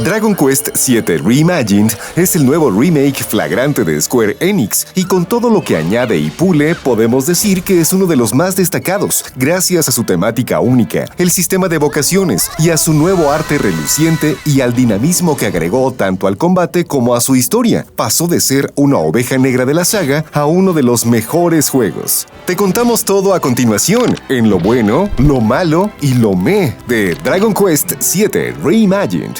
Dragon Quest VII Reimagined es el nuevo remake flagrante de Square Enix, y con todo lo que añade y pule, podemos decir que es uno de los más destacados, gracias a su temática única, el sistema de vocaciones y a su nuevo arte reluciente y al dinamismo que agregó tanto al combate como a su historia. Pasó de ser una oveja negra de la saga a uno de los mejores juegos. Te contamos todo a continuación, en lo bueno, lo malo y lo meh de Dragon Quest VII Reimagined.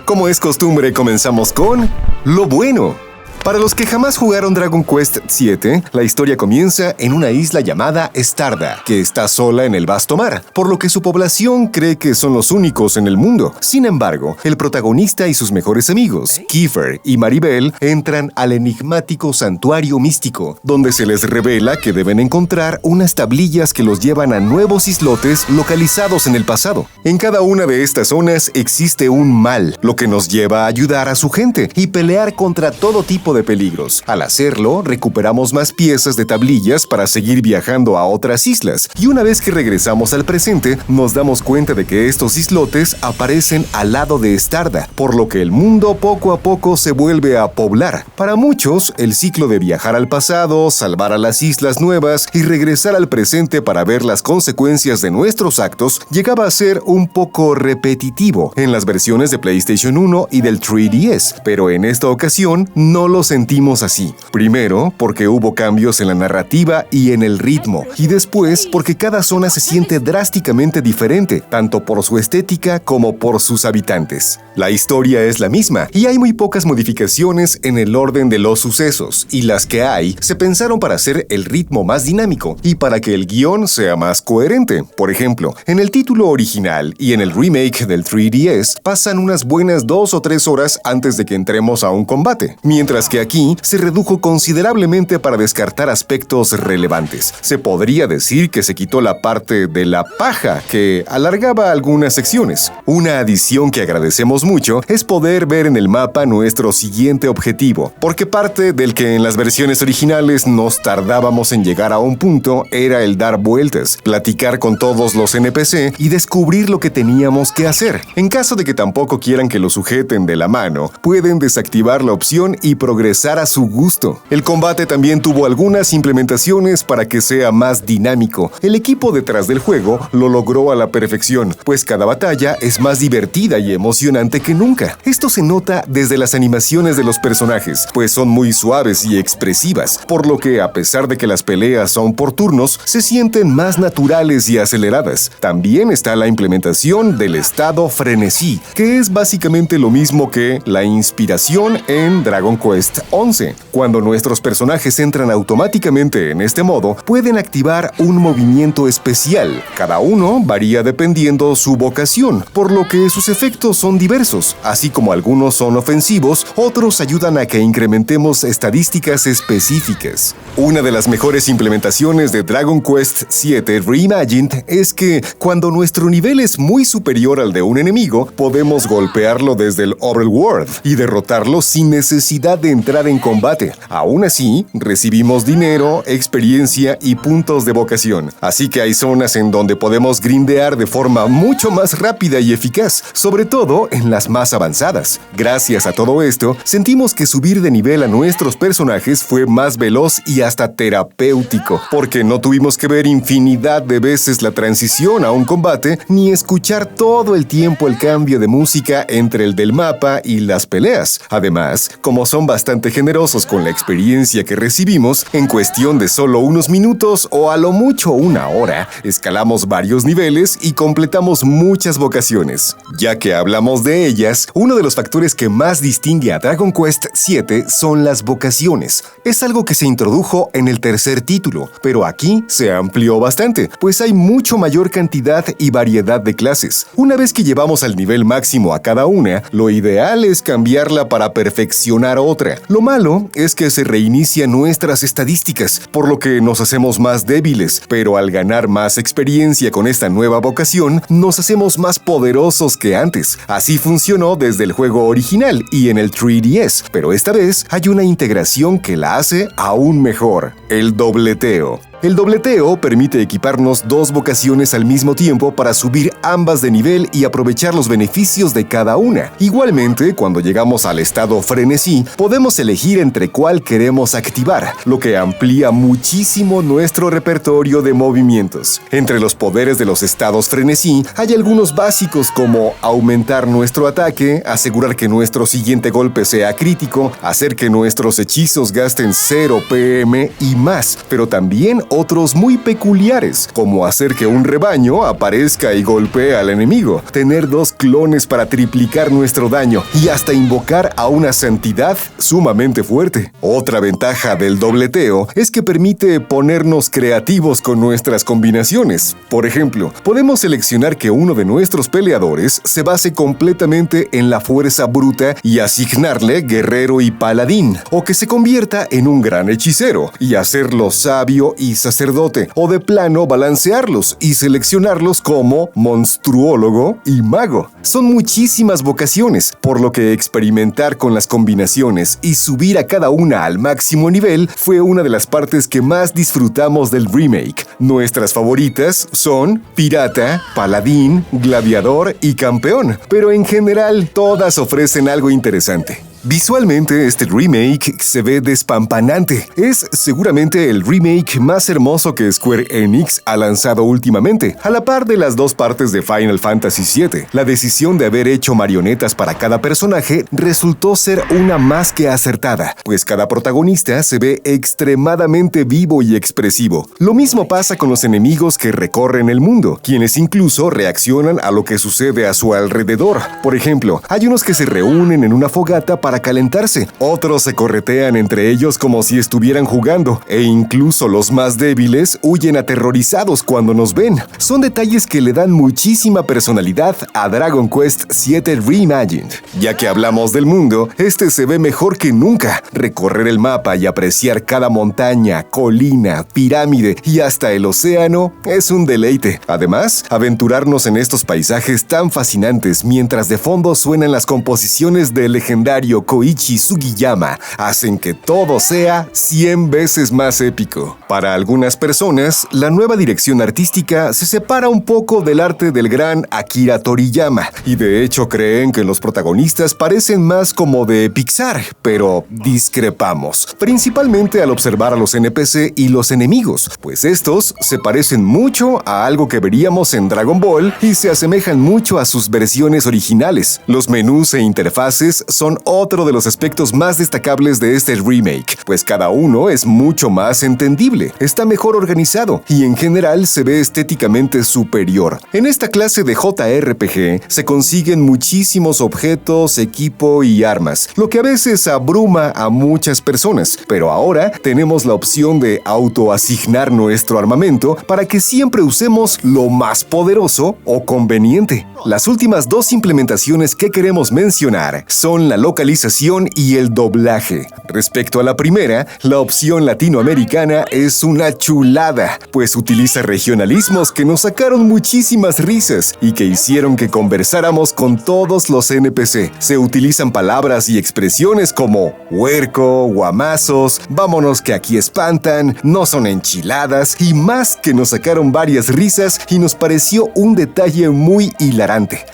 Como es costumbre, comenzamos con lo bueno. Para los que jamás jugaron Dragon Quest VII, la historia comienza en una isla llamada Starda, que está sola en el vasto mar, por lo que su población cree que son los únicos en el mundo. Sin embargo, el protagonista y sus mejores amigos, Kiefer y Maribel, entran al enigmático santuario místico, donde se les revela que deben encontrar unas tablillas que los llevan a nuevos islotes localizados en el pasado. En cada una de estas zonas existe un mal, lo que nos lleva a ayudar a su gente y pelear contra todo tipo de peligros. Al hacerlo, recuperamos más piezas de tablillas para seguir viajando a otras islas, y una vez que regresamos al presente, nos damos cuenta de que estos islotes aparecen al lado de Starda, por lo que el mundo poco a poco se vuelve a poblar. Para muchos, el ciclo de viajar al pasado, salvar a las islas nuevas y regresar al presente para ver las consecuencias de nuestros actos llegaba a ser un poco repetitivo en las versiones de PlayStation 1 y del 3DS, pero en esta ocasión no lo sentimos así. Primero, porque hubo cambios en la narrativa y en el ritmo, y después porque cada zona se siente drásticamente diferente, tanto por su estética como por sus habitantes. La historia es la misma, y hay muy pocas modificaciones en el orden de los sucesos, y las que hay se pensaron para hacer el ritmo más dinámico y para que el guión sea más coherente. Por ejemplo, en el título original y en el remake del 3DS pasan unas buenas 2 o 3 horas antes de que entremos a un combate, mientras que aquí se redujo considerablemente para descartar aspectos relevantes. Se podría decir que se quitó la parte de la paja que alargaba algunas secciones. Una adición que agradecemos mucho es poder ver en el mapa nuestro siguiente objetivo, porque parte del que en las versiones originales nos tardábamos en llegar a un punto era el dar vueltas, platicar con todos los NPC y descubrir lo que teníamos que hacer. En caso de que tampoco quieran que lo sujeten de la mano, pueden desactivar la opción y progresar a su gusto. El combate también tuvo algunas implementaciones para que sea más dinámico. El equipo detrás del juego lo logró a la perfección, pues cada batalla es más divertida y emocionante que nunca. Esto se nota desde las animaciones de los personajes, pues son muy suaves y expresivas, por lo que a pesar de que las peleas son por turnos, se sienten más naturales y aceleradas. También está la implementación del estado frenesí, que es básicamente lo mismo que la inspiración en Dragon Quest 11. Cuando nuestros personajes entran automáticamente en este modo, pueden activar un movimiento especial. Cada uno varía dependiendo su vocación, por lo que sus efectos son diversos. Así como algunos son ofensivos, otros ayudan a que incrementemos estadísticas específicas. Una de las mejores implementaciones de Dragon Quest VII Reimagined es que cuando nuestro nivel es muy superior al de un enemigo, podemos golpearlo desde el overworld y derrotarlo sin necesidad de entrar en combate. Aún así, recibimos dinero, experiencia y puntos de vocación. Así que hay zonas en donde podemos grindear de forma mucho más rápida y eficaz, sobre todo en las más avanzadas. Gracias a todo esto, sentimos que subir de nivel a nuestros personajes fue más veloz y hasta terapéutico, porque no tuvimos que ver infinidad de veces la transición a un combate, ni escuchar todo el tiempo el cambio de música entre el del mapa y las peleas. Además, como son bastante generosos con la experiencia que recibimos, en cuestión de solo unos minutos o a lo mucho una hora, escalamos varios niveles y completamos muchas vocaciones. Ya que hablamos de ellas, uno de los factores que más distingue a Dragon Quest VII son las vocaciones. Es algo que se introdujo en el tercer título, pero aquí se amplió bastante, pues hay mucho mayor cantidad y variedad de clases. Una vez que llevamos al nivel máximo a cada una, lo ideal es cambiarla para perfeccionar otra. Lo malo es que se reinician nuestras estadísticas, por lo que nos hacemos más débiles, pero al ganar más experiencia con esta nueva vocación, nos hacemos más poderosos que antes. Así funcionó desde el juego original y en el 3DS, pero esta vez hay una integración que la hace aún mejor: el dobleteo. El dobleteo permite equiparnos dos vocaciones al mismo tiempo para subir ambas de nivel y aprovechar los beneficios de cada una. Igualmente, cuando llegamos al estado frenesí, podemos elegir entre cuál queremos activar, lo que amplía muchísimo nuestro repertorio de movimientos. Entre los poderes de los estados frenesí, hay algunos básicos como aumentar nuestro ataque, asegurar que nuestro siguiente golpe sea crítico, hacer que nuestros hechizos gasten 0 PM y más, pero también otros muy peculiares, como hacer que un rebaño aparezca y golpee al enemigo, tener 2 clones para triplicar nuestro daño y hasta invocar a una santidad sumamente fuerte. Otra ventaja del dobleteo es que permite ponernos creativos con nuestras combinaciones. Por ejemplo, podemos seleccionar que uno de nuestros peleadores se base completamente en la fuerza bruta y asignarle guerrero y paladín, o que se convierta en un gran hechicero y hacerlo sabio y sacerdote, o de plano balancearlos y seleccionarlos como monstruólogo y mago. Son muchísimas vocaciones, por lo que experimentar con las combinaciones y subir a cada una al máximo nivel fue una de las partes que más disfrutamos del remake. Nuestras favoritas son pirata, paladín, gladiador y campeón, pero en general todas ofrecen algo interesante. Visualmente, este remake se ve despampanante. Es seguramente el remake más hermoso que Square Enix ha lanzado últimamente, a la par de las 2 partes de Final Fantasy VII. La decisión de haber hecho marionetas para cada personaje resultó ser una más que acertada, pues cada protagonista se ve extremadamente vivo y expresivo. Lo mismo pasa con los enemigos que recorren el mundo, quienes incluso reaccionan a lo que sucede a su alrededor. Por ejemplo, hay unos que se reúnen en una fogata para calentarse, otros se corretean entre ellos como si estuvieran jugando, e incluso los más débiles huyen aterrorizados cuando nos ven. Son detalles que le dan muchísima personalidad a Dragon Quest VII Reimagined. Ya que hablamos del mundo, este se ve mejor que nunca. Recorrer el mapa y apreciar cada montaña, colina, pirámide y hasta el océano es un deleite. Además, aventurarnos en estos paisajes tan fascinantes mientras de fondo suenan las composiciones del legendario Koichi Sugiyama hacen que todo sea 100 veces más épico. Para algunas personas, la nueva dirección artística se separa un poco del arte del gran Akira Toriyama, y de hecho creen que los protagonistas parecen más como de Pixar, pero discrepamos, principalmente al observar a los NPC y los enemigos, pues estos se parecen mucho a algo que veríamos en Dragon Ball y se asemejan mucho a sus versiones originales. Los menús e interfaces son otro de los aspectos más destacables de este remake, pues cada uno es mucho más entendible, está mejor organizado y en general se ve estéticamente superior. En esta clase de JRPG se consiguen muchísimos objetos, equipo y armas, lo que a veces abruma a muchas personas, pero ahora tenemos la opción de autoasignar nuestro armamento para que siempre usemos lo más poderoso o conveniente. Las últimas 2 implementaciones que queremos mencionar son la localización y el doblaje. Respecto a la primera, la opción latinoamericana es una chulada, pues utiliza regionalismos que nos sacaron muchísimas risas y que hicieron que conversáramos con todos los NPC. Se utilizan palabras y expresiones como huerco, guamazos, vámonos que aquí espantan, no son enchiladas y más, que nos sacaron varias risas y nos pareció un detalle muy hilarante.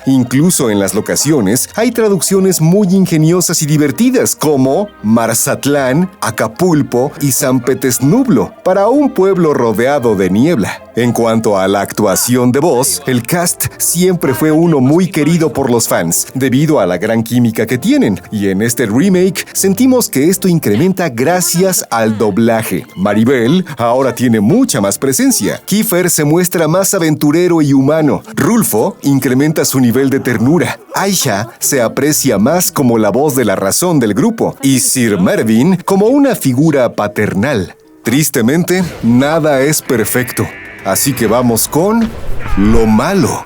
Incluso en las locaciones hay traducciones muy ingeniosas y divertidas como Marzatlán, Acapulco y San Petersnublo, para un pueblo rodeado de niebla. En cuanto a la actuación de voz, el cast siempre fue uno muy querido por los fans, debido a la gran química que tienen, y en este remake sentimos que esto incrementa gracias al doblaje. Maribel ahora tiene mucha más presencia, Kiefer se muestra más aventurero y humano, Rulfo incrementa su nivel de ternura, Aisha se aprecia más como la voz de la razón del grupo, y Sir Mervyn como una figura paternal. Tristemente, nada es perfecto. Así que vamos con lo malo.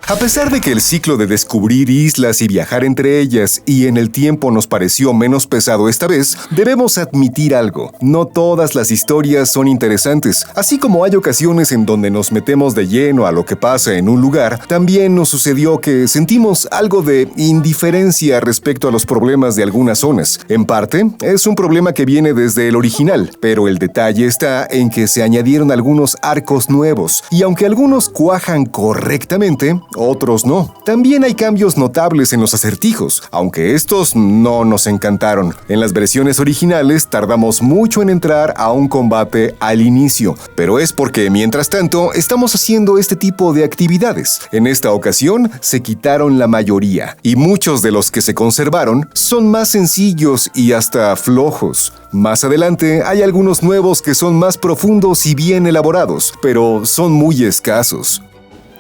A pesar de que el ciclo de descubrir islas y viajar entre ellas y en el tiempo nos pareció menos pesado esta vez, debemos admitir algo: no todas las historias son interesantes. Así como hay ocasiones en donde nos metemos de lleno a lo que pasa en un lugar, también nos sucedió que sentimos algo de indiferencia respecto a los problemas de algunas zonas. En parte, es un problema que viene desde el original, pero el detalle está en que se añadieron algunos arcos nuevos, y aunque algunos cuajan correctamente, otros no. También hay cambios notables en los acertijos, aunque estos no nos encantaron. En las versiones originales tardamos mucho en entrar a un combate al inicio, pero es porque mientras tanto estamos haciendo este tipo de actividades. En esta ocasión se quitaron la mayoría, y muchos de los que se conservaron son más sencillos y hasta flojos. Más adelante hay algunos nuevos que son más profundos y bien elaborados, pero son muy escasos.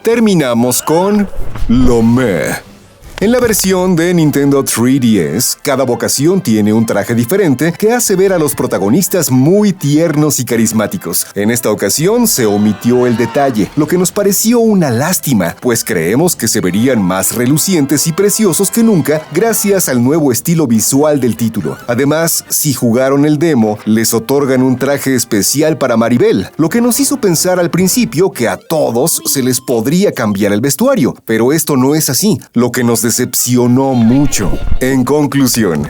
Terminamos con lo meh. En la versión de Nintendo 3DS, cada vocación tiene un traje diferente que hace ver a los protagonistas muy tiernos y carismáticos. En esta ocasión se omitió el detalle, lo que nos pareció una lástima, pues creemos que se verían más relucientes y preciosos que nunca gracias al nuevo estilo visual del título. Además, si jugaron el demo, les otorgan un traje especial para Maribel, lo que nos hizo pensar al principio que a todos se les podría cambiar el vestuario, pero esto no es así, lo que nos decepcionó mucho. En conclusión,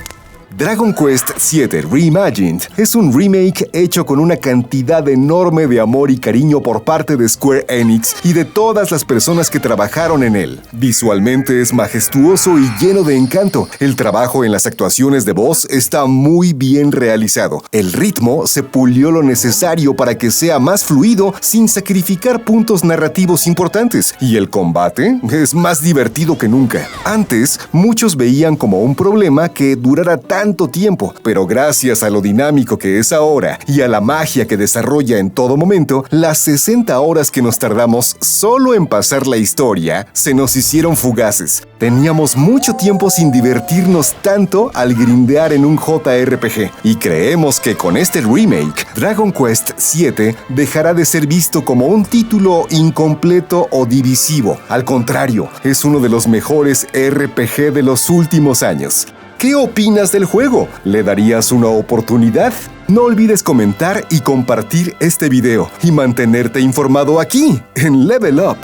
Dragon Quest VII Reimagined es un remake hecho con una cantidad enorme de amor y cariño por parte de Square Enix y de todas las personas que trabajaron en él. Visualmente es majestuoso y lleno de encanto. El trabajo en las actuaciones de voz está muy bien realizado. El ritmo se pulió lo necesario para que sea más fluido sin sacrificar puntos narrativos importantes. Y el combate es más divertido que nunca. Antes, muchos veían como un problema que durara tanto tiempo, pero gracias a lo dinámico que es ahora y a la magia que desarrolla en todo momento, las 60 horas que nos tardamos solo en pasar la historia se nos hicieron fugaces. Teníamos mucho tiempo sin divertirnos tanto al grindear en un JRPG, y creemos que con este remake, Dragon Quest VII dejará de ser visto como un título incompleto o divisivo. Al contrario, es uno de los mejores RPG de los últimos años. ¿Qué opinas del juego? ¿Le darías una oportunidad? No olvides comentar y compartir este video y mantenerte informado aquí en Level Up.